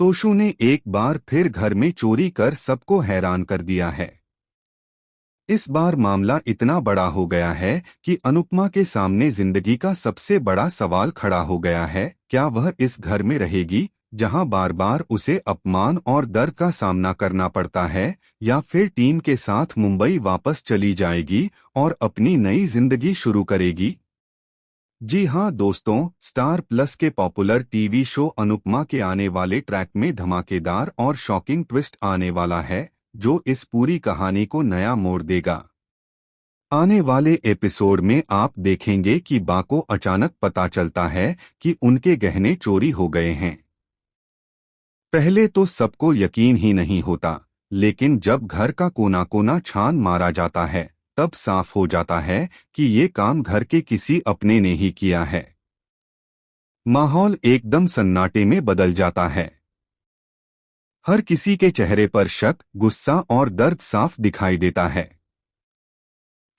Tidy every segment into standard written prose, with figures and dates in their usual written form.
तोशु ने एक बार फिर घर में चोरी कर सबको हैरान कर दिया है। इस बार मामला इतना बड़ा हो गया है कि अनुपमा के सामने जिंदगी का सबसे बड़ा सवाल खड़ा हो गया है। क्या वह इस घर में रहेगी जहां बार बार उसे अपमान और दर्द का सामना करना पड़ता है, या फिर टीम के साथ मुंबई वापस चली जाएगी और अपनी नई जिंदगी शुरू करेगी? जी हां दोस्तों, स्टार प्लस के पॉपुलर टीवी शो अनुपमा के आने वाले ट्रैक में धमाकेदार और शॉकिंग ट्विस्ट आने वाला है, जो इस पूरी कहानी को नया मोड़ देगा। आने वाले एपिसोड में आप देखेंगे कि बा को अचानक पता चलता है कि उनके गहने चोरी हो गए हैं। पहले तो सबको यकीन ही नहीं होता, लेकिन जब घर का कोना कोना छान मारा जाता है, तब साफ हो जाता है कि ये काम घर के किसी अपने ने ही किया है। माहौल एकदम सन्नाटे में बदल जाता है। हर किसी के चेहरे पर शक, गुस्सा और दर्द साफ दिखाई देता है।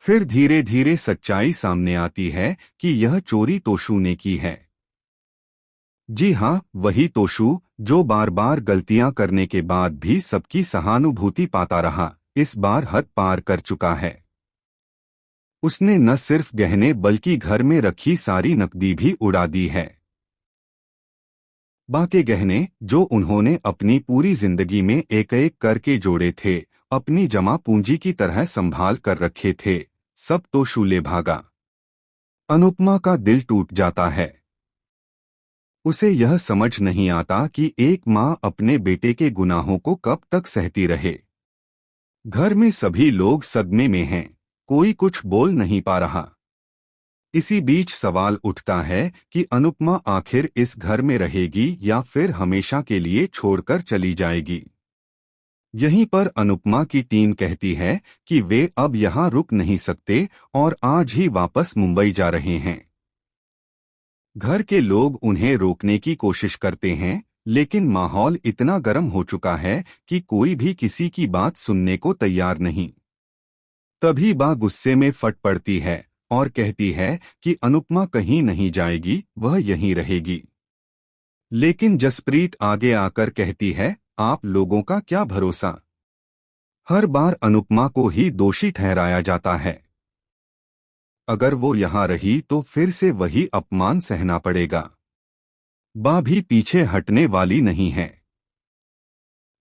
फिर धीरे धीरे सच्चाई सामने आती है कि यह चोरी तोशु ने की है। जी हां, वही तोशु जो बार बार गलतियां करने के बाद भी सबकी सहानुभूति पाता रहा, इस बार हद पार कर चुका है। उसने न सिर्फ गहने बल्कि घर में रखी सारी नकदी भी उड़ा दी है। बाकी गहने जो उन्होंने अपनी पूरी जिंदगी में एक एक करके जोड़े थे, अपनी जमा पूंजी की तरह संभाल कर रखे थे, सब तोशु ले भागा। अनुपमा का दिल टूट जाता है। उसे यह समझ नहीं आता कि एक माँ अपने बेटे के गुनाहों को कब तक सहती रहे। घर में सभी लोग सदमे में हैं, कोई कुछ बोल नहीं पा रहा। इसी बीच सवाल उठता है कि अनुपमा आखिर इस घर में रहेगी या फिर हमेशा के लिए छोड़कर चली जाएगी। यहीं पर अनुपमा की टीम कहती है कि वे अब यहाँ रुक नहीं सकते और आज ही वापस मुंबई जा रहे हैं। घर के लोग उन्हें रोकने की कोशिश करते हैं, लेकिन माहौल इतना गर्म हो चुका है कि कोई भी किसी की बात सुनने को तैयार नहीं। तभी बा गुस्से में फट पड़ती है और कहती है कि अनुपमा कहीं नहीं जाएगी, वह यहीं रहेगी। लेकिन जसप्रीत आगे आकर कहती है, आप लोगों का क्या भरोसा? हर बार अनुपमा को ही दोषी ठहराया जाता है। अगर वो यहाँ रही तो फिर से वही अपमान सहना पड़ेगा। बा भी पीछे हटने वाली नहीं है।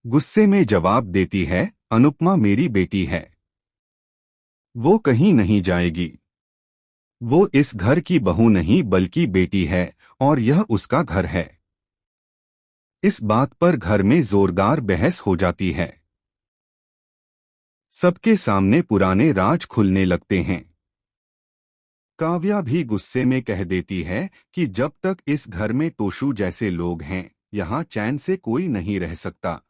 गुस्से में जवाब देती है, अनुपमा मेरी बेटी है, वो कहीं नहीं जाएगी। वो इस घर की बहू नहीं बल्कि बेटी है और यह उसका घर है। इस बात पर घर में जोरदार बहस हो जाती है। सबके सामने पुराने राज खुलने लगते हैं। काव्या भी गुस्से में कह देती है कि जब तक इस घर में तोशु जैसे लोग हैं, यहाँ चैन से कोई नहीं रह सकता।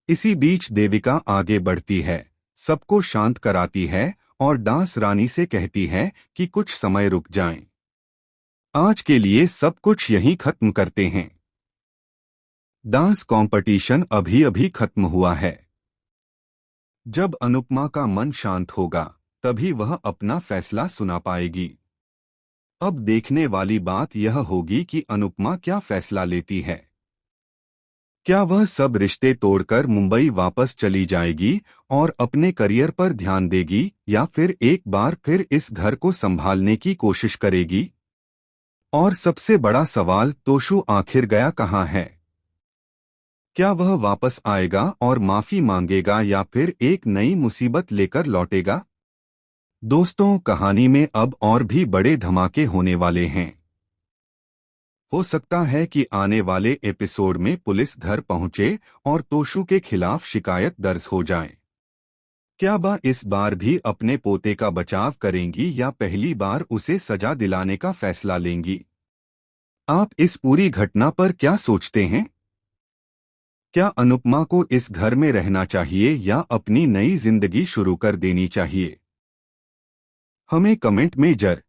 इसी बीच देविका आगे बढ़ती है, सबको शांत कराती है और डांस रानी से कहती है कि कुछ समय रुक जाएं। आज के लिए सब कुछ यहीं खत्म करते हैं। डांस कंपटीशन अभी अभी खत्म हुआ है। जब अनुपमा का मन शांत होगा, तभी वह अपना फैसला सुना पाएगी। अब देखने वाली बात यह होगी कि अनुपमा क्या फैसला लेती है। क्या वह सब रिश्ते तोड़कर मुंबई वापस चली जाएगी और अपने करियर पर ध्यान देगी, या फिर एक बार फिर इस घर को संभालने की कोशिश करेगी? और सबसे बड़ा सवाल, तोशु आखिर गया कहाँ है? क्या वह वापस आएगा और माफी मांगेगा या फिर एक नई मुसीबत लेकर लौटेगा? दोस्तों, कहानी में अब और भी बड़े धमाके होने वाले हैं। हो सकता है कि आने वाले एपिसोड में पुलिस घर पहुंचे और तोशु के खिलाफ शिकायत दर्ज हो जाए। क्या बा इस बार भी अपने पोते का बचाव करेंगी या पहली बार उसे सजा दिलाने का फैसला लेंगी? आप इस पूरी घटना पर क्या सोचते हैं? क्या अनुपमा को इस घर में रहना चाहिए या अपनी नई जिंदगी शुरू कर देनी चाहिए? हमें कमेंट में जर